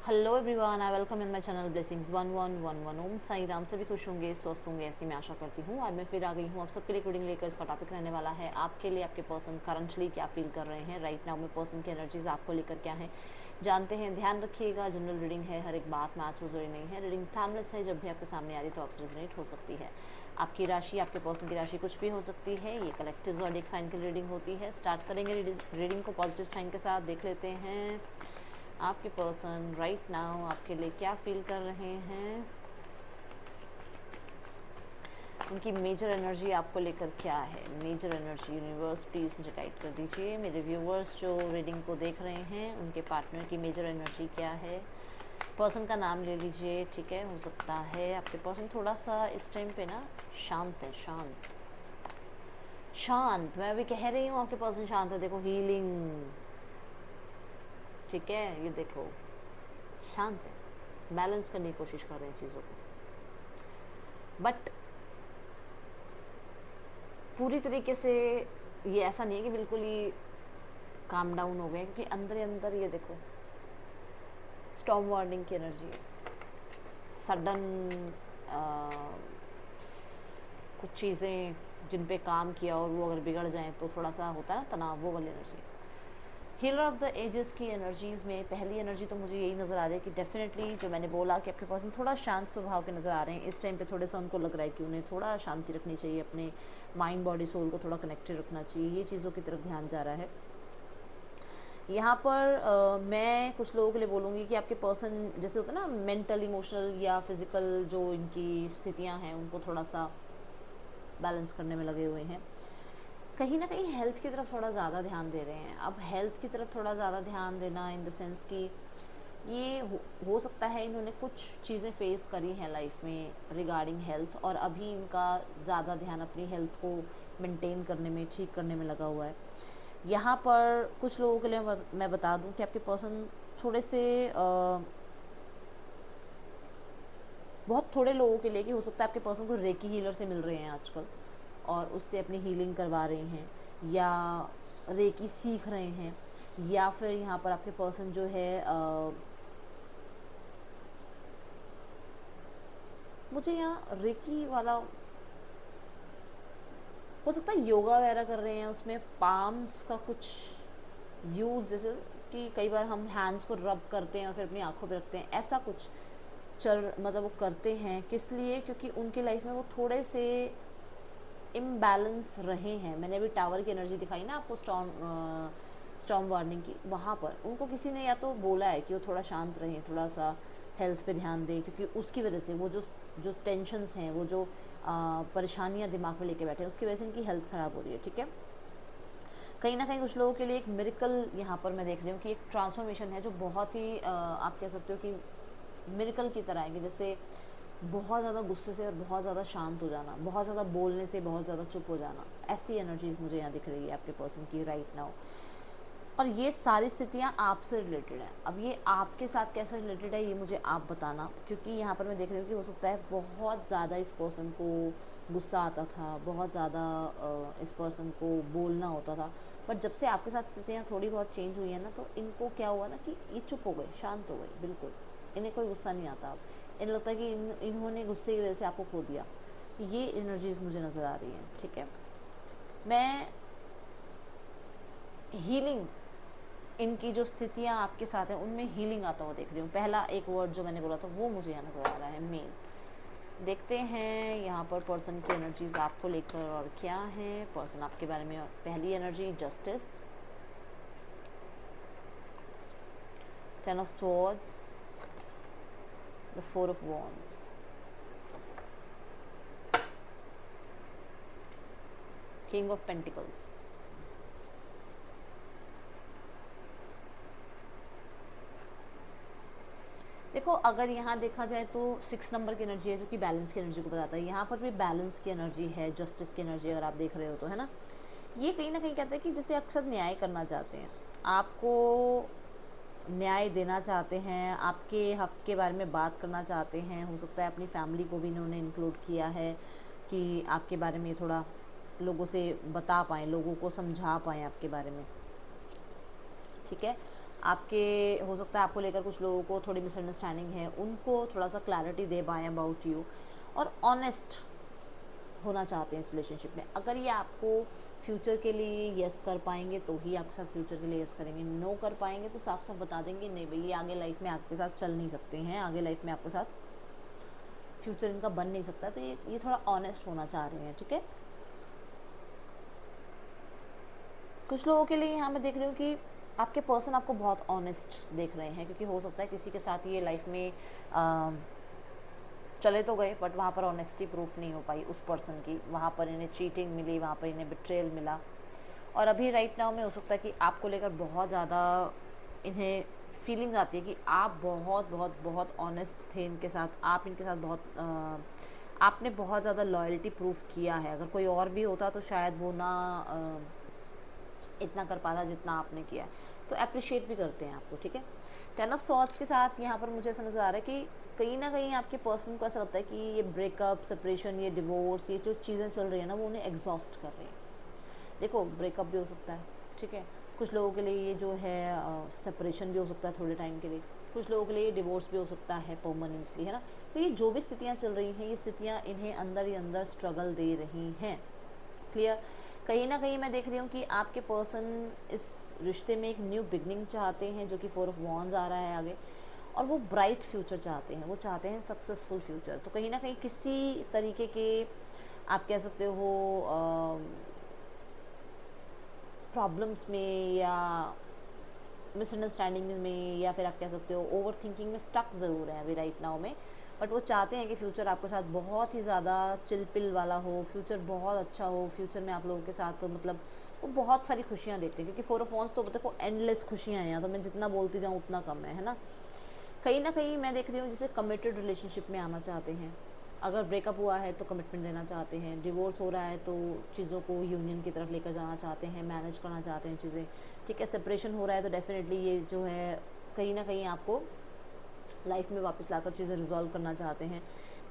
Hello everyone, I welcome in my channel blessings 1111। ओम साई राम। सभी खुश होंगे, स्वस्थ होंगे, ऐसी मैं आशा करती हूँ। और मैं फिर आ गई हूँ आप सबके लिए रीडिंग लेकर। इसका टॉपिक रहने वाला है आपके लिए आपके पर्सन करंटली क्या फील कर रहे हैं राइट नाउ में। पर्सन की एनर्जीज आपको लेकर क्या है जानते हैं। ध्यान रखिएगा, जनरल रीडिंग है, हर एक बात मैच हो जरूरी नहीं है। रीडिंग टाइमलेस है, जब भी आपके सामने आ रही तो आपसे रेजोनेट हो सकती है। आपकी राशि, आपके पर्सन की राशि कुछ भी हो सकती है। ये कलेक्टिव ज़ोडिएक साइन की रीडिंग होती है। स्टार्ट करेंगे रीडिंग को पॉजिटिव साइन के साथ। देख लेते हैं आपके पर्सन राइट नाउ आपके लिए क्या फील कर रहे हैं। उनकी मेजर एनर्जी आपको लेकर क्या है। मेजर एनर्जी यूनिवर्स प्लीज़ मुझे गाइड कर दीजिए। मेरे व्यूवर्स जो रीडिंग को देख रहे हैं उनके पार्टनर की मेजर एनर्जी क्या है। पर्सन का नाम ले लीजिए, ठीक है। हो सकता है आपके पर्सन थोड़ा सा इस टाइम पे ना शांत है। शांत शांत, मैं अभी कह रही हूँ आपके पर्सन शांत है। देखो हीलिंग, ठीक है। ये देखो शांत है, बैलेंस करने की कोशिश कर रहे हैं चीज़ों को, बट पूरी तरीके से ये ऐसा नहीं है कि बिल्कुल ही काम डाउन हो गए, क्योंकि अंदर ही अंदर ये देखो स्टॉर्म वार्निंग की एनर्जी है। सडन कुछ चीज़ें जिन पे काम किया और वो अगर बिगड़ जाएं तो थोड़ा सा होता है ना तनाव, वो वाली energy. Healer of the ages की एनर्जीज़ में पहली एनर्जी तो मुझे यही नज़र आ रही है कि डेफिनेटली जो मैंने बोला कि आपके पर्सन थोड़ा शांत स्वभाव के नज़र आ रहे हैं इस टाइम पे। थोड़े सा उनको लग रहा है कि उन्हें थोड़ा शांति रखनी चाहिए, अपने माइंड बॉडी सोल को थोड़ा कनेक्टेड रखना चाहिए। ये चीज़ों की तरफ ध्यान जा रहा है यहाँ पर। मैं कुछ लोगों के लिए बोलूँगी कि आपके पर्सन जैसे होता है ना मेंटल इमोशनल या फिज़िकल जो इनकी स्थितियाँ हैं उनको थोड़ा सा बैलेंस करने में लगे हुए हैं। कहीं ना कहीं हेल्थ की तरफ थोड़ा ज़्यादा ध्यान दे रहे हैं। अब हेल्थ की तरफ थोड़ा ज़्यादा ध्यान देना इन द सेंस कि ये हो सकता है इन्होंने कुछ चीज़ें फेस करी हैं लाइफ में रिगार्डिंग हेल्थ, और अभी इनका ज़्यादा ध्यान अपनी हेल्थ को मेंटेन करने में, ठीक करने में लगा हुआ है। यहाँ पर कुछ लोगों के लिए मैं बता दूं कि आपके पर्सन थोड़े से बहुत थोड़े लोगों के लिए कि हो सकता है आपके पर्सन को रेकी हीलर से मिल रहे हैं आजकल और उससे अपनी हीलिंग करवा रहे हैं, या रेकी सीख रहे हैं, या फिर यहाँ पर आपके पर्सन जो है मुझे यहाँ रेकी वाला हो सकता है योगा वगैरह कर रहे हैं, उसमें पाम्स का कुछ यूज़, जैसे कि कई बार हम हैंड्स को रब करते हैं और फिर अपनी आंखों पे रखते हैं, ऐसा कुछ चल मतलब वो करते हैं। किस लिए? क्योंकि उनके लाइफ में वो थोड़े से इम्बैलेंस रहे हैं। मैंने अभी टावर की एनर्जी दिखाई ना आपको, स्टॉर्म वार्निंग की, वहाँ पर उनको किसी ने या तो बोला है कि वो थोड़ा शांत रहें, थोड़ा सा हेल्थ पे ध्यान दें, क्योंकि उसकी वजह से वो जो टेंशन्स हैं, वो जो परेशानियाँ दिमाग में लेके बैठे हैं, उसकी वजह से इनकी हेल्थ ख़राब हो रही है, ठीक है। कहीं ना कहीं कुछ लोगों के लिए एक मिरेकल यहाँ पर मैं देख रही हूँ कि एक ट्रांसफॉर्मेशन है जो बहुत ही आप कह सकते हो कि मिरेकल की तरह है। कि जैसे बहुत ज़्यादा गुस्से से और बहुत ज़्यादा शांत हो जाना, बहुत ज़्यादा बोलने से बहुत ज़्यादा चुप हो जाना, ऐसी एनर्जीज़ मुझे यहाँ दिख रही है आपके पर्सन की राइट नाउ। और ये सारी स्थितियाँ आपसे रिलेटेड हैं। अब ये आपके साथ कैसे रिलेटेड है ये मुझे आप बताना, क्योंकि यहाँ पर मैं देख रही हूँ कि हो सकता है बहुत ज़्यादा इस पर्सन को गुस्सा आता था, बहुत ज़्यादा इस पर्सन को बोलना होता था, बट जब से आपके साथ स्थितियाँ थोड़ी बहुत चेंज हुई है ना, तो इनको क्या हुआ ना कि ये चुप हो गए, शांत हो गए, बिल्कुल इन्हें कोई गुस्सा नहीं आता अब। इन्हें लगता है कि इन्होंने गुस्से की वजह से आपको खो दिया। ये एनर्जीज मुझे नज़र आ रही हैं, ठीक है। मैं हीलिंग, इनकी जो स्थितियाँ आपके साथ हैं उनमें हीलिंग आता हुआ देख रही हूँ। पहला एक वर्ड जो मैंने बोला था वो मुझे यहाँ नज़र आ रहा है, मेन। देखते हैं यहाँ पर पर्सन की एनर्जीज आपको लेकर और क्या है। पर्सन आपके बारे में पहली energy justice, 10 of swords, the 4 of wands, king of pentacles. देखो अगर यहाँ देखा जाए तो 6 नंबर की एनर्जी है जो कि बैलेंस की एनर्जी को बताता है। यहाँ पर भी बैलेंस की एनर्जी है, जस्टिस की एनर्जी अगर आप देख रहे हो तो, है ना। ये कहीं ना कहीं कहता है कि जैसे आपके साथ न्याय करना चाहते हैं, आपको न्याय देना चाहते हैं, आपके हक के बारे में बात करना चाहते हैं। हो सकता है अपनी फैमिली को भी इन्होंने इंक्लूड किया है कि आपके बारे में थोड़ा लोगों से बता पाएँ, लोगों को समझा पाएँ आपके बारे में, ठीक है। आपके हो सकता है आपको लेकर कुछ लोगों को थोड़ी मिसअंडरस्टैंडिंग है, उनको थोड़ा सा क्लैरिटी दे पाएँ अबाउट यू, और ऑनेस्ट होना चाहते हैं इस रिलेशनशिप में। अगर ये आपको फ्यूचर के लिए यस कर पाएंगे तो ही आपके साथ फ्यूचर के लिए यस करेंगे, नो कर पाएंगे तो साफ साफ बता देंगे नहीं भाई ये आगे लाइफ में आपके साथ चल नहीं सकते हैं, आगे लाइफ में आपके साथ फ्यूचर इनका बन नहीं सकता। तो ये थोड़ा ऑनेस्ट होना चाह रहे हैं, ठीक है। कुछ लोगों के लिए यहाँ मैं देख रही हूँ कि आपके पर्सन आपको बहुत ऑनेस्ट देख रहे हैं, क्योंकि हो सकता है किसी के साथ ये लाइफ में चले तो गए बट वहाँ पर ऑनेस्टी प्रूफ नहीं हो पाई उस पर्सन की, वहाँ पर इन्हें चीटिंग मिली, वहाँ पर इन्हें बिट्रेयल मिला। और अभी राइट नाउ में हो सकता है कि आपको लेकर बहुत ज़्यादा इन्हें फीलिंग्स आती है कि आप बहुत बहुत बहुत ऑनेस्ट थे इनके साथ, आप इनके साथ बहुत आपने बहुत ज़्यादा लॉयल्टी प्रूफ किया है। अगर कोई और भी होता तो शायद वो ना इतना कर पाता जितना आपने किया है, तो अप्रिशिएट भी करते हैं आपको, ठीक है। 10 ऑफ सॉर्ड्स के साथ यहाँ पर मुझे ऐसा नज़र आ रहा है कि कहीं ना कहीं आपके पर्सन को ऐसा लगता है कि ये ब्रेकअप, सेपरेशन, ये डिवोर्स, ये जो चीज़ें चल रही है ना वो उन्हें एग्जॉस्ट कर रही हैं। देखो ब्रेकअप भी हो सकता है, ठीक है, कुछ लोगों के लिए ये जो है सेपरेशन भी हो सकता है थोड़े टाइम के लिए, कुछ लोगों के लिए ये डिवोर्स भी हो सकता है परमानेंटली, है ना। तो ये जो भी स्थितियाँ चल रही हैं, ये स्थितियाँ इन्हें अंदर ही अंदर स्ट्रगल दे रही हैं। क्लियर। कहीं ना कहीं मैं देख रही हूँ कि आपके पर्सन इस रिश्ते में एक न्यू बिगनिंग चाहते हैं, जो कि 4 ऑफ वॉन्ड्स आ रहा है आगे, और वो ब्राइट फ्यूचर चाहते हैं, वो चाहते हैं सक्सेसफुल फ्यूचर। तो कहीं ना कहीं किसी तरीके के आप कह सकते हो प्रॉब्लम्स में या मिसअंडरस्टैंडिंग में, या फिर आप कह सकते हो ओवर थिंकिंग में स्टक ज़रूर है अभी राइट नाउ में, बट वो चाहते हैं कि फ्यूचर आपके साथ बहुत ही ज़्यादा चिलपिल वाला हो, फ्यूचर बहुत अच्छा हो, फ्यूचर में आप लोगों के साथ तो मतलब वो बहुत सारी खुशियाँ देखते हैं, क्योंकि 4 ऑफ वॉन्ड्स तो देखो एंडलेस खुशियाँ हैं, यहाँ तो मैं जितना बोलती जाऊँ उतना कम है ना। कहीं ना कहीं मैं देख रही हूँ जैसे कमिटेड रिलेशनशिप में आना चाहते हैं। अगर ब्रेकअप हुआ है तो कमिटमेंट देना चाहते हैं, डिवोर्स हो रहा है तो चीज़ों को यूनियन की तरफ लेकर जाना चाहते हैं, मैनेज करना चाहते हैं चीज़ें, ठीक है। सेपरेशन हो रहा है तो डेफिनेटली ये जो है कहीं ना कहीं आपको लाइफ में वापस लाकर चीज़ें रिजॉल्व करना चाहते हैं।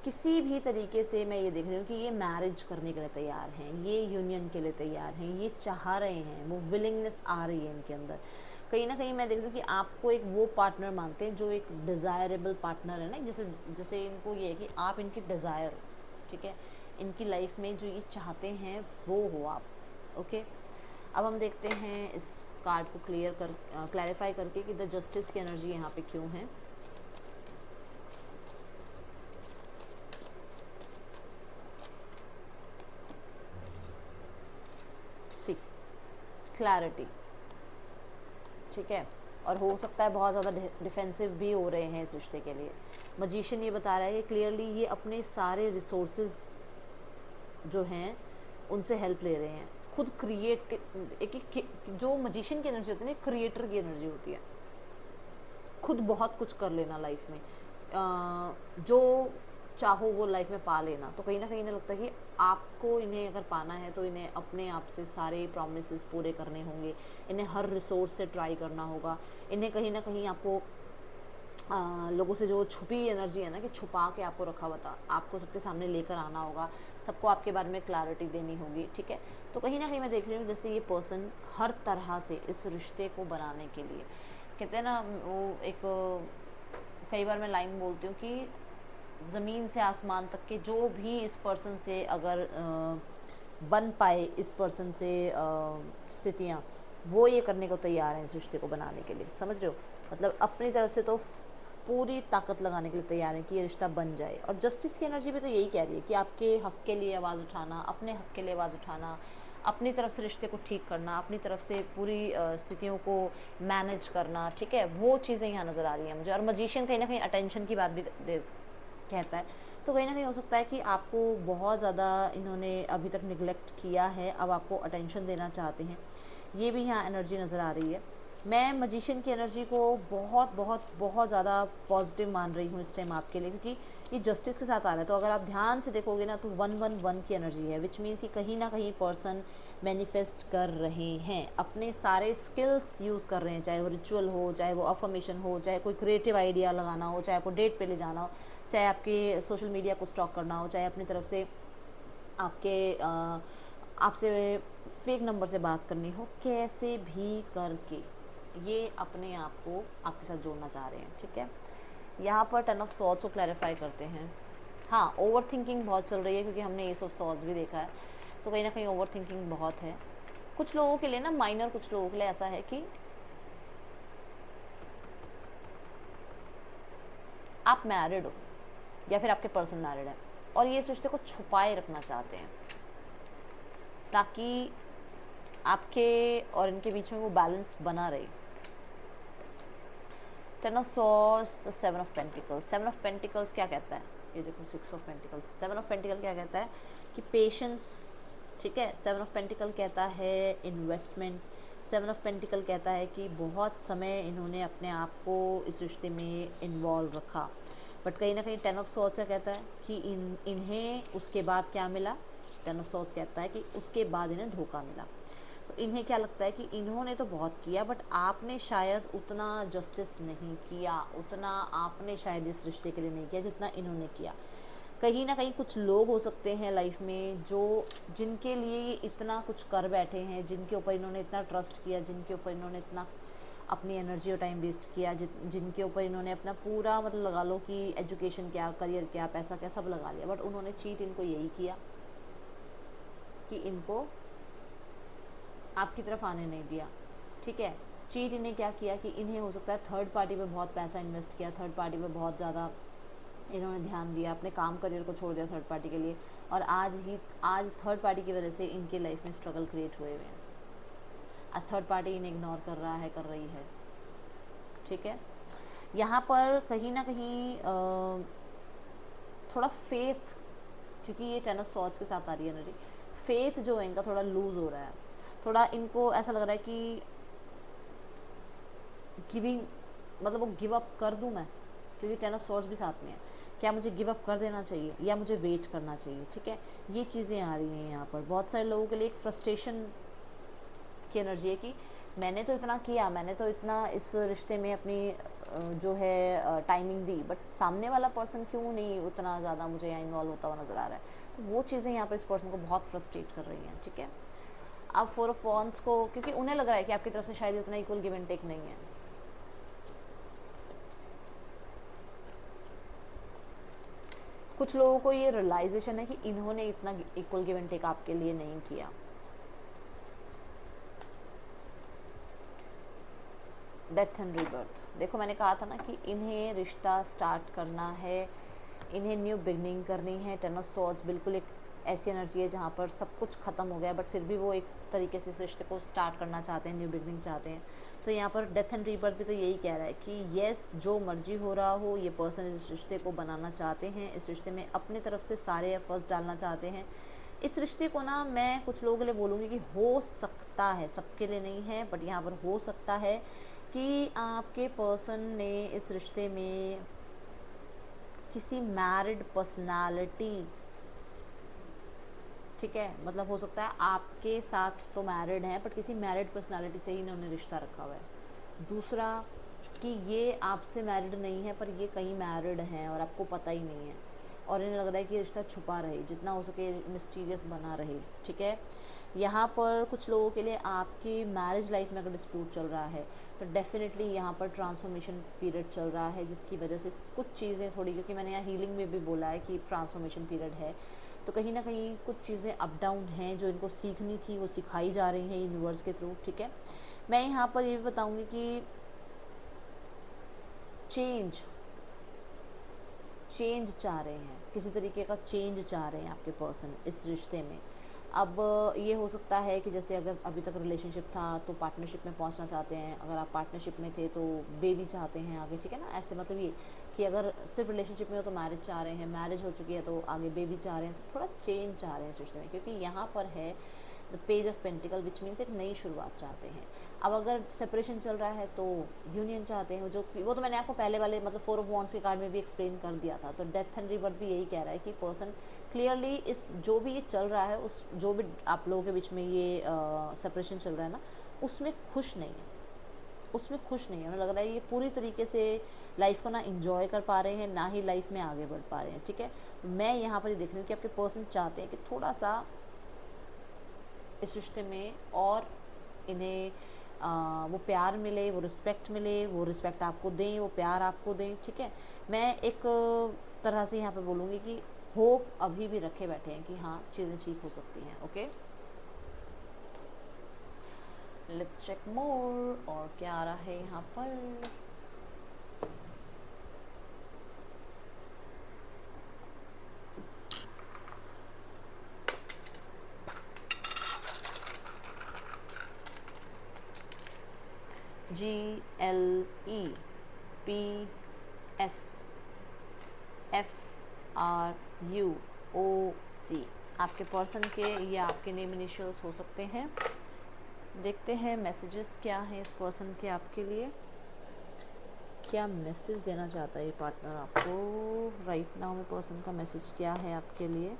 किसी भी तरीके से मैं ये देख रही हूँ कि ये मैरिज करने के लिए तैयार हैं, ये यूनियन के लिए तैयार हैं, ये चाह रहे हैं, वो विलिंगनेस आ रही है इनके अंदर। कहीं ना कहीं मैं देख रही हूँ कि आपको एक वो पार्टनर मांगते हैं जो एक डिज़ायरेबल पार्टनर है ना, जैसे जैसे इनको ये है कि आप इनकी डिज़ायर हो, ठीक है, इनकी लाइफ में जो ये चाहते हैं वो हो आप, ओके। अब हम देखते हैं इस कार्ड को क्लैरिफाई करके कि द जस्टिस की एनर्जी यहाँ पे क्यों है। सी क्लैरिटी, ठीक है, और हो सकता है बहुत ज़्यादा डिफेंसिव भी हो रहे हैं इस रिश्ते के लिए। मजिशियन ये बता रहा है कि क्लियरली ये अपने सारे रिसोर्सेज जो हैं उनसे हेल्प ले रहे हैं, खुद क्रिएट एक जो मजिशियन की एनर्जी होती है ना, क्रिएटर की एनर्जी होती है, खुद बहुत कुछ कर लेना लाइफ में, जो चाहो वो लाइफ में पा लेना। तो कहीं ना कहीं इन्हें लगता है कि आपको इन्हें अगर पाना है तो इन्हें अपने आप से सारे प्रॉमिसेस पूरे करने होंगे, इन्हें हर रिसोर्स से ट्राई करना होगा, इन्हें कहीं ना कहीं आपको लोगों से जो छुपी हुई एनर्जी है ना, कि छुपा के आपको रखा हुआ था, आपको सबके सामने लेकर आना होगा, सबको आपके बारे में क्लैरिटी देनी होगी, ठीक है। तो कहीं ना कहीं मैं देख रही हूँ जैसे ये पर्सन हर तरह से इस रिश्ते को बनाने के लिए, कहते हैं ना वो एक कई बार मैं लाइन बोलती हूँ कि ज़मीन से आसमान तक के जो भी इस पर्सन से अगर बन पाए इस पर्सन से स्थितियाँ, वो ये करने को तैयार हैं इस रिश्ते को बनाने के लिए, समझ रहे हो। मतलब अपनी तरफ से तो पूरी ताकत लगाने के लिए तैयार हैं कि ये रिश्ता बन जाए। और जस्टिस की एनर्जी भी तो यही कह रही है कि आपके हक के लिए आवाज़ उठाना, अपने हक के लिए आवाज़ उठाना, अपनी तरफ से रिश्ते को ठीक करना, अपनी तरफ से पूरी स्थितियों को मैनेज करना, ठीक है, वो चीज़ें यहाँ नज़र आ रही हैं मुझे। और मजिशियन कहीं ना कहीं अटेंशन की बात भी कहता है, तो कहीं ना कहीं हो सकता है कि आपको बहुत ज़्यादा इन्होंने अभी तक निगलेक्ट किया है, अब आपको अटेंशन देना चाहते हैं, ये भी यहाँ एनर्जी नज़र आ रही है। मैं मजिशियन की एनर्जी को बहुत बहुत बहुत ज़्यादा पॉजिटिव मान रही हूँ इस टाइम आपके लिए, क्योंकि ये जस्टिस के साथ आ रहा है। तो अगर आप ध्यान से देखोगे ना तो 111 की एनर्जी है, विच मीन्स कि कहीं ना कहीं पर्सन मैनिफेस्ट कर रहे हैं, अपने सारे स्किल्स यूज़ कर रहे हैं, चाहे वो रिचुअल हो, चाहे वो अफर्मेशन हो, चाहे कोई क्रिएटिव आइडिया लगाना हो, चाहे आपको डेट पे ले जाना हो, चाहे आपके सोशल मीडिया को स्टॉक करना हो, चाहे अपनी तरफ से आपके आपसे फेक नंबर से बात करनी हो, कैसे भी करके ये अपने आप को आपके साथ जोड़ना चाह रहे हैं, ठीक है। यहाँ पर 10 ऑफ सॉर्ड्स को क्लैरिफाई करते हैं। हाँ, ओवर थिंकिंग बहुत चल रही है, क्योंकि हमने एस ऑफ सॉर्ड्स भी देखा है, तो कहीं ना कहीं ओवर थिंकिंग बहुत है कुछ लोगों के लिए ना, माइनर कुछ लोगों के लिए ऐसा है कि आप मैरिड हो या फिर आपके पर्सन मैरिड है और ये इस रिश्ते को छुपाए रखना चाहते हैं ताकि आपके और इनके बीच में वो बैलेंस बना रहे। 10 of swords, the 7 of pentacles. 7 of pentacles क्या कहता है, ये देखो 6 ऑफ पेंटिकल्स। 7 ऑफ पेंटिकल क्या कहता है कि पेशेंस, ठीक है। 7 ऑफ पेंटिकल कहता है इन्वेस्टमेंट। 7 ऑफ पेंटिकल कहता है कि बहुत समय इन्होंने अपने आप को इस रिश्ते में इन्वॉल्व रखा, बट कहीं ना कहीं 10 ऑफ सॉर्ड्स क्या कहता है कि इन्हें उसके बाद क्या मिला। 10 ऑफ सॉर्ड्स कहता है कि उसके बाद इन्हें धोखा मिला। तो इन्हें क्या लगता है कि इन्होंने तो बहुत किया, बट आपने शायद उतना जस्टिस नहीं किया, उतना आपने शायद इस रिश्ते के लिए नहीं किया जितना इन्होंने किया। कहीं ना कहीं कुछ लोग हो सकते हैं लाइफ में जो जिनके लिए ये इतना कुछ कर बैठे हैं, जिनके ऊपर इन्होंने इतना ट्रस्ट किया, जिनके ऊपर इन्होंने इतना अपनी एनर्जी और टाइम वेस्ट किया, जिनके ऊपर इन्होंने अपना पूरा मतलब लगा लो कि एजुकेशन क्या, करियर क्या, पैसा क्या, सब लगा लिया, बट उन्होंने चीट इनको यही किया कि इनको आपकी तरफ आने नहीं दिया, ठीक है। चीट इन्हें क्या किया कि इन्हें हो सकता है थर्ड पार्टी पे बहुत पैसा इन्वेस्ट किया, थर्ड पार्टी पे बहुत ज़्यादा इन्होंने ध्यान दिया, अपने काम करियर को छोड़ दिया थर्ड पार्टी के लिए, और आज थर्ड पार्टी की वजह से इनके लाइफ में स्ट्रगल क्रिएट हुए हुए हैं। आज थर्ड पार्टी इन्हें इग्नोर कर रहा है, कर रही है, ठीक है। यहाँ पर कहीं ना कहीं थोड़ा फेथ, क्योंकि ये 10 ऑफ सॉर्ड्स के साथ आ रही है एनर्जी, फेथ जो है इनका थोड़ा लूज हो रहा है, थोड़ा इनको ऐसा लग रहा है कि गिविंग, मतलब वो गिव अप कर दूं मैं, क्योंकि 10 ऑफ सॉर्ड्स भी साथ में है, क्या मुझे गिव अप कर देना चाहिए या मुझे वेट करना चाहिए, ठीक है। ये चीज़ें आ रही हैं यहाँ पर। बहुत सारे लोगों के लिए एक फ्रस्ट्रेशन की एनर्जी है कि मैंने तो इतना किया, मैंने तो इतना इस रिश्ते में अपनी जो है टाइमिंग दी, बट सामने वाला पर्सन क्यों नहीं उतना ज़्यादा मुझे यहाँ इन्वॉल्व होता हुआ नज़र आ रहा है। तो वो चीज़ें यहाँ पर इस पर्सन को बहुत फ्रस्ट्रेट कर रही हैं, ठीक है। अब 4 ऑफ वॉन्ड्स को, क्योंकि उन्हें लग रहा है कि आपकी तरफ से शायद इतना इक्वल गिव एंड टेक नहीं है, कुछ लोगों को ये रियलाइजेशन है कि इन्होंने इतना इक्वल गिव एंड टेक आपके लिए नहीं किया। डेथ एंड रीबर्थ, देखो मैंने कहा था ना कि इन्हें रिश्ता स्टार्ट करना है, इन्हें न्यू बिगनिंग करनी है। 10 ऑफ सॉर्ड्स बिल्कुल एक ऐसी एनर्जी है जहाँ पर सब कुछ ख़त्म हो गया, बट फिर भी वो एक तरीके से इस रिश्ते को स्टार्ट करना चाहते हैं, न्यू बिगनिंग चाहते हैं। तो यहाँ पर डेथ एंड रीबर्थ भी तो यही कह रहा है कि येस, जो मर्जी हो रहा हो, ये पर्सन इस रिश्ते को बनाना चाहते हैं, इस रिश्ते में अपने तरफ से सारे एफर्ट्स डालना चाहते हैं। इस रिश्ते को ना मैं कुछ लोगों के लिए बोलूँगी कि हो सकता है, सबके लिए नहीं है, बट यहाँ पर हो सकता है कि आपके पर्सन ने इस रिश्ते में किसी मैरिड पर्सनालिटी, ठीक है, मतलब हो सकता है आपके साथ तो मैरिड हैं, बट किसी मैरिड पर्सनालिटी से ही इन्होंने रिश्ता रखा हुआ है। दूसरा कि ये आपसे मैरिड नहीं है, पर ये कहीं मैरिड हैं और आपको पता ही नहीं है, और इन्हें लग रहा है कि रिश्ता छुपा रहे, जितना हो सके मिस्टीरियस बना रहे, ठीक है। यहाँ पर कुछ लोगों के लिए आपकी मैरिज लाइफ में अगर डिस्प्यूट चल रहा है तो डेफिनेटली यहाँ पर ट्रांसफॉर्मेशन पीरियड चल रहा है, जिसकी वजह से कुछ चीज़ें थोड़ी, क्योंकि मैंने यहाँ हीलिंग में भी बोला है कि ट्रांसफॉर्मेशन पीरियड है, तो कहीं ना कहीं कुछ चीज़ें अप डाउन हैं जो इनको सीखनी थी, वो सिखाई जा रही हैं यूनिवर्स के थ्रू, ठीक है। मैं यहाँ पर ये भी बताऊँगी कि चेंज चाह रहे हैं, किसी तरीके का चेंज चाह रहे हैं आपके पर्सन इस रिश्ते में। अब ये हो सकता है कि जैसे अगर अभी तक रिलेशनशिप था तो पार्टनरशिप में पहुंचना चाहते हैं, अगर आप पार्टनरशिप में थे तो बेबी चाहते हैं आगे, ठीक है ना। ऐसे मतलब ये कि अगर सिर्फ रिलेशनशिप में हो तो मैरिज चाह रहे हैं, मैरिज हो चुकी है तो आगे बेबी चाह रहे हैं, तो थोड़ा चेंज चाह रहे हैं इस रिश्ते में, क्योंकि यहाँ पर है the page of pentacle, which means एक नई शुरुआत चाहते हैं। अब अगर सेपरेशन चल रहा है तो यूनियन चाहते हैं, जो वो तो मैंने आपको पहले वाले मतलब 4 ऑफ वॉन्ड्स के कार्ड में भी एक्सप्लेन कर दिया था। तो डेथ एंड रिबर्थ भी यही कह रहा है कि पर्सन क्लियरली इस जो भी ये चल रहा है, उस जो भी आप लोगों के बीच में ये सेपरेशन चल रहा है ना, उसमें खुश नहीं है, उसमें खुश नहीं है। उन्हें लग रहा है ये पूरी तरीके से लाइफ को ना इंजॉय कर पा रहे हैं, ना ही लाइफ में आगे बढ़ पा रहे हैं, ठीक है। मैं यहाँ पर ये देख रही हूँ कि आपके पर्सन चाहते हैं कि थोड़ा सा इस रिश्ते में और इन्हें वो प्यार मिले, वो रिस्पेक्ट मिले, वो रिस्पेक्ट आपको दें, वो प्यार आपको दें, ठीक है। मैं एक तरह से यहाँ पे बोलूँगी कि होप अभी भी रखे बैठे हैं कि हाँ चीज़ें ठीक हो सकती हैं। ओके, लेट्स चेक मोर, और क्या आ रहा है यहाँ पर। GLEPSFRUOC आपके पर्सन के या आपके नेम इनिशियल्स हो सकते हैं। देखते हैं मैसेजेस क्या हैं इस पर्सन के आपके लिए, क्या मैसेज देना चाहता है ये पार्टनर आपको राइट नाउ में। पर्सन का मैसेज क्या है आपके लिए।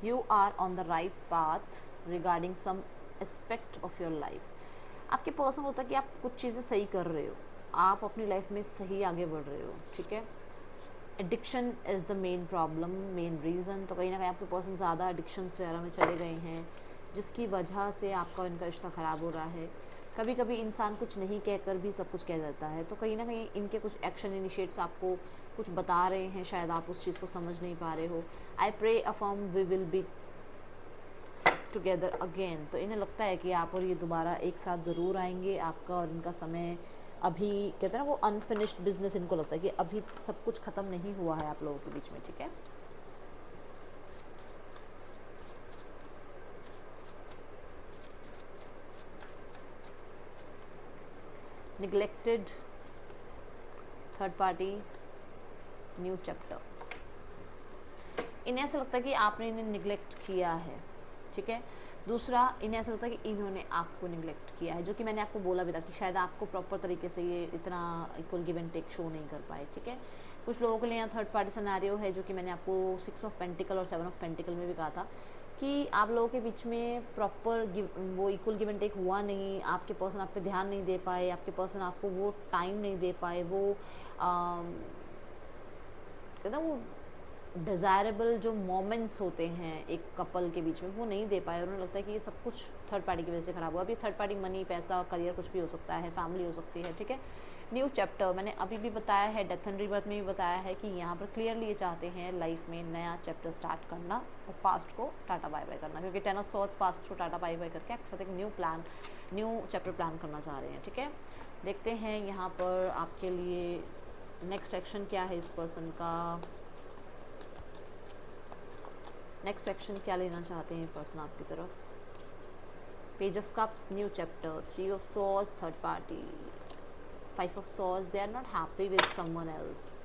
You are on the right path regarding some aspect of your life. आपके पर्सन होता है कि आप कुछ चीज़ें सही कर रहे हो, आप अपनी लाइफ में सही आगे बढ़ रहे हो, ठीक है। Addiction is the main problem, main reason. तो कहीं ना कहीं आपके पर्सन ज़्यादा एडिक्शंस वगैरह में चले गए हैं, जिसकी वजह से आपका इनका रिश्ता ख़राब हो रहा है। कभी कभी इंसान कुछ नहीं कहकर भी सब कुछ कह देता है, तो कहीं ना कहीं इनके कुछ एक्शन इनिशिएट्स आपको कुछ बता रहे हैं, शायद आप उस चीज़ को समझ नहीं पा रहे हो। I pray affirm we will be together again. तो इन्हें लगता है कि आप और ये दोबारा एक साथ ज़रूर आएंगे। आपका और इनका समय अभी कहते हैं ना वो अनफिनिश्ड बिजनेस, इनको लगता है कि अभी सब कुछ ख़त्म नहीं हुआ है आप लोगों के बीच में, ठीक है। Neglected third party new chapter. इन्हें ऐसा लगता है कि आपने इन्हें निगलेक्ट किया है, ठीक है। दूसरा, इन्हें ऐसा लगता है कि इन्होंने आपको निगलेक्ट किया है, जो कि मैंने आपको बोला भी था कि शायद आपको प्रॉपर तरीके से ये इतना equal give and take show नहीं कर पाए, ठीक है। कुछ लोगों के लिए यहाँ थर्ड पार्टी सिनेरियो है, जो कि मैंने आपको 6 ऑफ पेंटिकल और 7 ऑफ पेंटिकल में भी कहा था कि आप लोगों के बीच में प्रॉपर वो इक्वल गिव एंड टेक हुआ नहीं। आपके पर्सन आप पे ध्यान नहीं दे पाए, आपके पर्सन आपको वो टाइम नहीं दे पाए, वो कहते हैं वो डिज़ायरेबल जो मोमेंट्स होते हैं एक कपल के बीच में, वो नहीं दे पाए। उन्हें लगता है कि ये सब कुछ थर्ड पार्टी की वजह से ख़राब हुआ। अभी थर्ड पार्टी मनी, पैसा, करियर, कुछ भी हो सकता है, फैमिली हो सकती है, ठीक है। न्यू चैप्टर मैंने अभी भी बताया है, डेथ एंड रीबर्थ में भी बताया है कि यहाँ पर क्लियरली ये चाहते हैं लाइफ में नया चैप्टर स्टार्ट करना और पास्ट को टाटा बाय बाय करना, क्योंकि 10 ऑफ सॉर्ड्स पास्ट को टाटा बाय बाय करके आपके साथ एक न्यू चैप्टर प्लान करना चाह रहे हैं, ठीक है। देखते हैं यहाँ पर आपके लिए नेक्स्ट एक्शन क्या है इस पर्सन का। नेक्स्ट एक्शन क्या लेना चाहते हैं पर्सन आपकी तरफ। Page of cups new chapter, 3 of swords third party, 5 of swords they are not happy with someone else.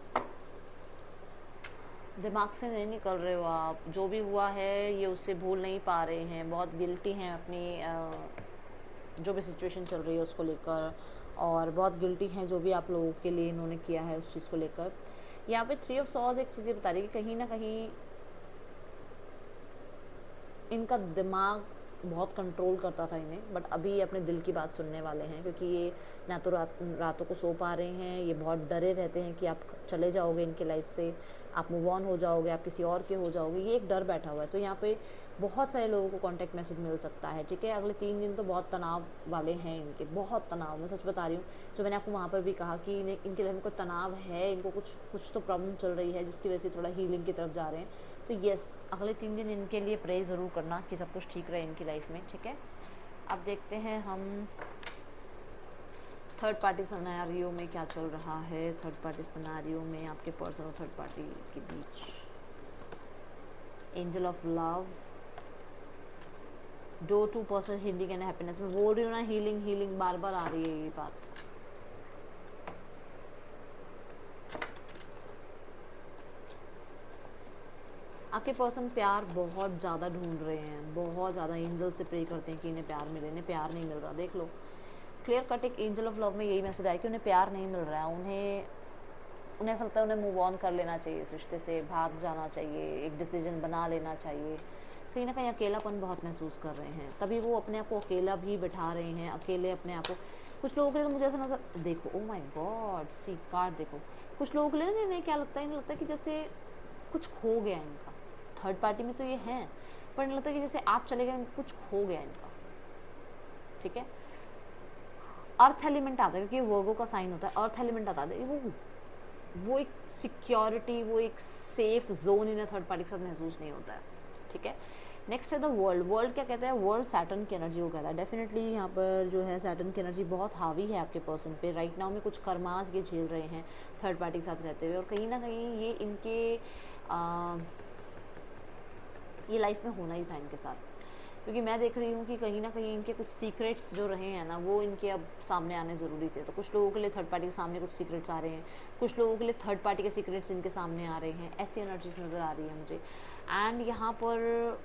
दिमाग से नहीं निकल रहे हो आप, जो भी हुआ है ये उससे भूल नहीं पा रहे हैं, बहुत गिल्टी हैं अपनी जो भी सिचुएशन चल रही है उसको लेकर, और बहुत गिल्टी हैं जो भी आप लोगों के लिए इन्होंने किया है उस चीज़ को लेकर। यहाँ पे 3 ऑफ सॉर्ड्स एक चीज़ बता रही है कि कहीं ना कहीं इनका दिमाग बहुत कंट्रोल करता था इन्हें, बट अभी ये अपने दिल की बात सुनने वाले हैं, क्योंकि ये ना तो रातों को सो पा रहे हैं, ये बहुत डरे रहते हैं कि आप चले जाओगे इनके लाइफ से, आप मूव ऑन हो जाओगे, आप किसी और के हो जाओगे, ये एक डर बैठा हुआ है। तो यहाँ पे बहुत सारे लोगों को कॉन्टैक्ट मैसेज मिल सकता है, ठीक है। अगले 3 दिन तो बहुत तनाव वाले हैं इनके, बहुत तनाव, मैं सच बता रही हूँ। जो मैंने आपको वहाँ पर भी कहा कि इनके लाइफ में कोई तनाव है, इनको कुछ तो प्रॉब्लम चल रही है जिसकी वजह से थोड़ा हीलिंग की तरफ जा रहे हैं। तो यस, अगले 3 दिन इनके लिए प्रे ज़रूर करना कि सब कुछ ठीक रहे इनकी लाइफ में, ठीक है। अब देखते हैं हम थर्ड पार्टी सिनेरियो में क्या चल रहा है। थर्ड पार्टी सिनेरियो में आपके पर्सन और थर्ड पार्टी के बीच angel of love, door to person healing and happiness. मैं बोल रही हूँ ना, हीलिंग बार बार आ रही है ये बात। आपके पर्सन प्यार बहुत ज़्यादा ढूंढ रहे हैं, बहुत ज़्यादा एंजल से प्रे करते हैं कि इन्हें प्यार मिले, इन्हें प्यार नहीं मिल रहा। देख लो, क्लियर कट एक एंजल ऑफ लव में यही मैसेज आया कि उन्हें प्यार नहीं मिल रहा है। उन्हें ऐसा लगता है उन्हें मूव ऑन कर लेना चाहिए, इस रिश्ते से भाग जाना चाहिए, एक डिसीजन बना लेना चाहिए। कहीं ना कहीं अकेलापन बहुत महसूस कर रहे हैं, तभी वो अपने आप को अकेला भी बिठा रहे हैं, अकेले अपने आप को। कुछ लोगों के लिए तो मुझे ऐसा नजर, देखो, oh my god, see card देखो। कुछ लोगों के लिए इन्हें क्या लगता है, इन्हें लगता है कि जैसे कुछ खो गया इनका। थर्ड पार्टी में तो ये हैं, पर लगता है कि जैसे आप चले गए, कुछ खो गया इनका, ठीक है। अर्थ एलिमेंट आता है, क्योंकि वर्गो का साइन होता है, अर्थ एलिमेंट आता है, वो एक सिक्योरिटी, वो एक safe zone in third party के साथ महसूस नहीं होता है, ठीक है। नेक्स्ट है द वर्ल्ड। वर्ल्ड क्या कहता है? वर्ल्ड सैटर्न की एनर्जी को कहता है। डेफिनेटली यहाँ पर जो है सैटर्न की एनर्जी बहुत हावी है आपके पर्सन पे। राइट नाउ में कुछ कर्मास ये झेल रहे हैं थर्ड पार्टी के साथ रहते हुए, और कहीं ना कहीं ये इनके ये लाइफ में होना ही था इनके साथ, क्योंकि मैं देख रही हूँ कि कहीं ना कहीं इनके कुछ सीक्रेट्स जो रहे हैं ना, वो इनके अब सामने आने ज़रूरी थे। तो कुछ लोगों के लिए थर्ड पार्टी के सामने कुछ सीक्रेट्स आ रहे हैं, कुछ लोगों के लिए थर्ड पार्टी के सीक्रेट्स इनके सामने आ रहे हैं, ऐसी एनर्जीज नज़र आ रही है मुझे। एंड यहाँ पर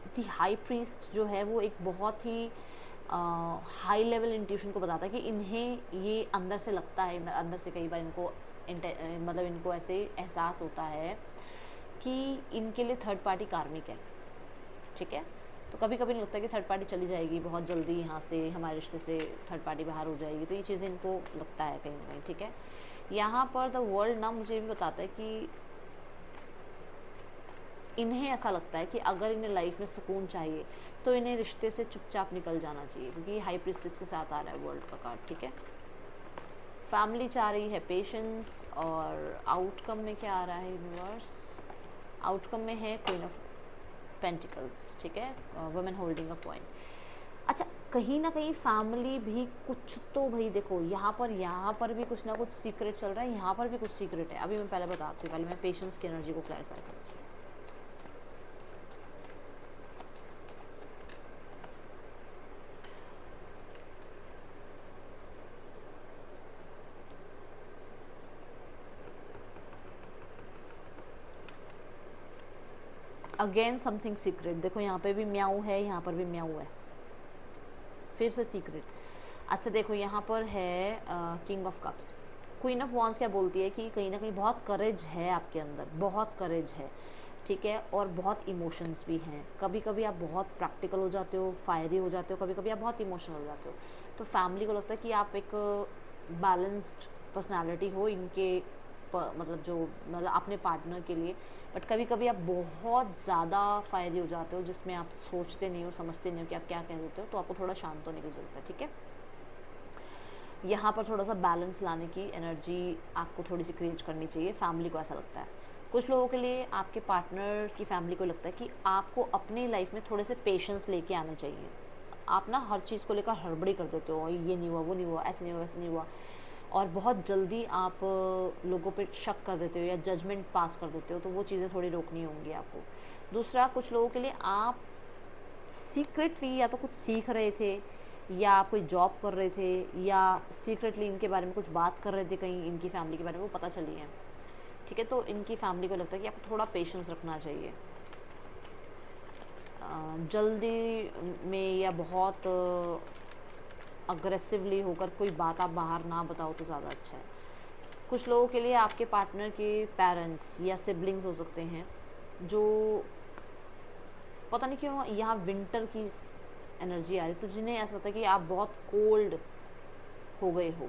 दी हाई प्रीस्ट जो है वो एक बहुत ही हाई लेवल इंट्यूशन को बताता है कि इन्हें ये अंदर से लगता है, अंदर से कई बार इनको मतलब इनको ऐसे एहसास होता है कि इनके लिए थर्ड पार्टी कार्मिक है, ठीक है। तो कभी कभी लगता है कि थर्ड पार्टी चली जाएगी बहुत जल्दी, यहाँ से हमारे रिश्ते से थर्ड पार्टी बाहर हो जाएगी, तो ये चीज़ें इनको लगता है कहीं ना कहीं, ठीक है। यहाँ पर द वर्ल्ड ना मुझे भी बताता है कि इन्हें ऐसा लगता है कि अगर इन्हें लाइफ में सुकून चाहिए तो इन्हें रिश्ते से चुपचाप निकल जाना चाहिए, क्योंकि ये हाई प्रीस्टेस के साथ आ रहा है वर्ल्ड का कार्ड, ठीक है। फैमिली चाह रही है पेशेंस, और आउटकम में क्या आ रहा है यूनिवर्स? आउटकम में है क्वीन ऑफ पेंटिकल्स, ठीक है, वुमेन होल्डिंग अ कॉइन। अच्छा, कहीं ना कहीं फैमिली भी कुछ तो, भाई देखो यहाँ पर भी कुछ ना कुछ सीक्रेट चल रहा है, यहाँ पर भी कुछ सीक्रेट है। अभी मैं पहले बताती हूँ, पहले मैं पेशेंस की एनर्जी को क्लैरिफाई करती हूँ। Again something secret. देखो यहाँ पे भी म्याऊ है, यहाँ पर भी म्याऊ है, फिर से सीक्रेट। अच्छा देखो यहाँ पर है king of cups. Queen of wands क्या बोलती है कि कहीं ना कहीं बहुत करेज है आपके अंदर, बहुत करेज है, ठीक है, और बहुत इमोशंस भी हैं। कभी कभी आप बहुत प्रैक्टिकल हो जाते हो, फायरी हो जाते हो, कभी कभी आप बहुत इमोशनल हो जाते हो। तो फैमिली को लगता है कि आप एक बैलेंस्ड पर्सनालिटी हो इनके मतलब जो मतलब अपने पार्टनर के लिए, बट कभी कभी आप बहुत ज़्यादा फायदे हो जाते हो, जिसमें आप सोचते नहीं हो, समझते नहीं हो कि आप क्या कह देते हो। तो आपको थोड़ा शांत होने की ज़रूरत है, ठीक है। यहाँ पर थोड़ा सा बैलेंस लाने की एनर्जी आपको थोड़ी सी क्रिएट करनी चाहिए, फैमिली को ऐसा लगता है। कुछ लोगों के लिए आपके पार्टनर की फैमिली को लगता है कि आपको अपनी लाइफ में थोड़े से पेशेंस लेके आने चाहिए। आप ना हर चीज़ को लेकर हड़बड़ी कर देते हो, ये नहीं हुआ, वो नहीं हुआ, ऐसे नहीं हुआ, वैसे नहीं हुआ, और बहुत जल्दी आप लोगों पे शक कर देते हो या जजमेंट पास कर देते हो। तो वो चीज़ें थोड़ी रोकनी होंगी आपको। दूसरा, कुछ लोगों के लिए आप सीक्रेटली या तो कुछ सीख रहे थे, या आप कोई जॉब कर रहे थे, या सीक्रेटली इनके बारे में कुछ बात कर रहे थे कहीं, इनकी फैमिली के बारे में वो पता चली है, ठीक है। तो इनकी फैमिली को लगता है कि आपको थोड़ा पेशेंस रखना चाहिए। जल्दी में या बहुत अग्रेसिवली होकर कोई बात आप बाहर ना बताओ तो ज़्यादा अच्छा है। कुछ लोगों के लिए आपके पार्टनर के पेरेंट्स या सिबलिंग्स हो सकते हैं, जो पता नहीं क्यों यहाँ विंटर की एनर्जी आ रही है, तो जिन्हें ऐसा लगता है कि आप बहुत कोल्ड हो गए हो,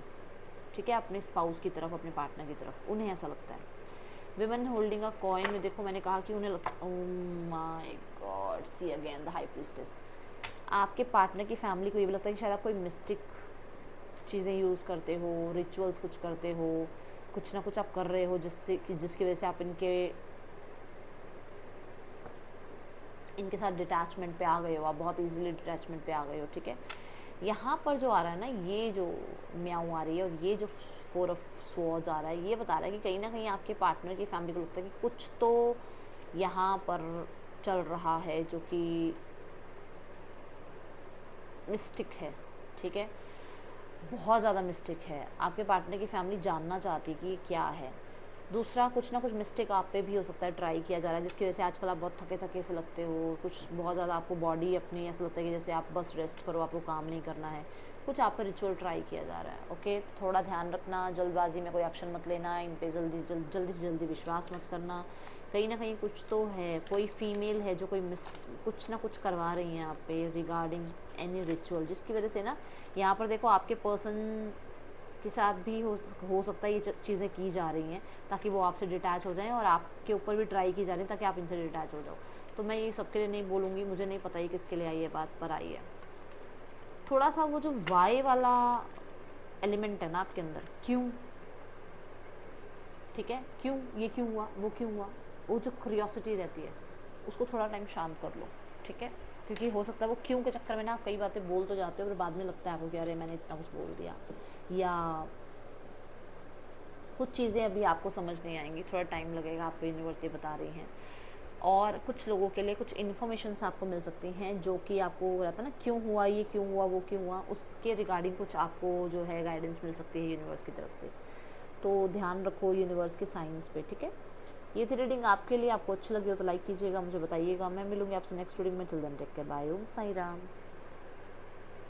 ठीक है, अपने स्पाउस की तरफ, अपने पार्टनर की तरफ, उन्हें ऐसा लगता है। विमेन होल्डिंग अ कॉइन में देखो मैंने कहा कि उन्हें लगता, oh my god, see again the high priestess. आपके पार्टनर की फैमिली को ये भी लगता है कि शायद आप कोई मिस्टिक चीज़ें यूज़ करते हो, रिचुअल्स कुछ करते हो, कुछ ना कुछ आप कर रहे हो जिसकी वजह से आप इनके साथ डिटैचमेंट पे आ गए हो, आप बहुत इजीली डिटैचमेंट पे आ गए हो, ठीक है। यहाँ पर जो आ रहा है ना, ये जो म्याऊ आ रही है और ये जो 4 ऑफ स्वॉर्ड्स आ रहा है, ये बता रहा है कि कहीं ना कहीं आपके पार्टनर की फैमिली को लगता है कि कुछ तो यहाँ पर चल रहा है जो कि मिस्टिक है, ठीक है, बहुत ज़्यादा मिस्टिक है। आपके पार्टनर की फैमिली जानना चाहती है कि क्या है। दूसरा, कुछ ना कुछ मिस्टेक आप पे भी हो सकता है, ट्राई किया जा रहा है, जिसकी वजह से आजकल आप बहुत थके थके से लगते हो। कुछ बहुत ज़्यादा आपको बॉडी अपनी ऐसा लगता है कि जैसे आप बस रेस्ट करो, आपको काम नहीं करना है। कुछ आप पर रिचुअल ट्राई किया जा रहा है, ओके। थोड़ा ध्यान रखना, जल्दबाजी में कोई एक्शन मत लेना, इन पे जल्दी से जल्दी विश्वास मत करना। कहीं ना कहीं कुछ तो है, कोई फीमेल है जो कुछ ना कुछ करवा रही हैं आप पे रिगार्डिंग एनी रिचुअल, जिसकी वजह से ना यहाँ पर देखो आपके पर्सन के साथ भी हो सकता है ये चीज़ें की जा रही हैं ताकि वो आपसे डिटैच हो जाएं, और आपके ऊपर भी ट्राई की जा रही है ताकि आप इनसे डिटैच हो जाओ। तो मैं ये सबके लिए नहीं बोलूँगी, मुझे नहीं पता ये किसके लिए आई है बात, पर आई है। थोड़ा सा वो जो वाई वाला एलिमेंट है ना आपके अंदर, क्यों, ठीक है, क्यों, ये क्यों हुआ, वो क्यों हुआ, वो जो क्यूरियोसिटी रहती है उसको थोड़ा टाइम शांत कर लो, ठीक है। क्योंकि हो सकता है वो क्यों के चक्कर में ना कई बातें बोल तो जाते हो, फिर बाद में लगता है आपको कि अरे मैंने इतना कुछ बोल दिया, या कुछ चीज़ें अभी आपको समझ नहीं आएंगी, थोड़ा टाइम लगेगा, आपको यूनिवर्स ये बता रही हैं। और कुछ लोगों के लिए कुछ इन्फॉर्मेशंस आपको मिल सकती हैं जो कि आपको रहता है ना, क्यों हुआ, ये क्यों हुआ, वो क्यों हुआ, उसके रिगार्डिंग कुछ आपको जो है गाइडेंस मिल सकती है यूनिवर्स की तरफ से। तो ध्यान रखो यूनिवर्स के साइंस पे, ठीक है। ये थी रीडिंग आपके लिए, आपको अच्छी लगी हो तो लाइक कीजिएगा, मुझे बताइएगा। मैं मिलूंगी आपसे नेक्स्ट रीडिंग में, चिल्ड्रन टेक केयर, बाय, ओम साई राम।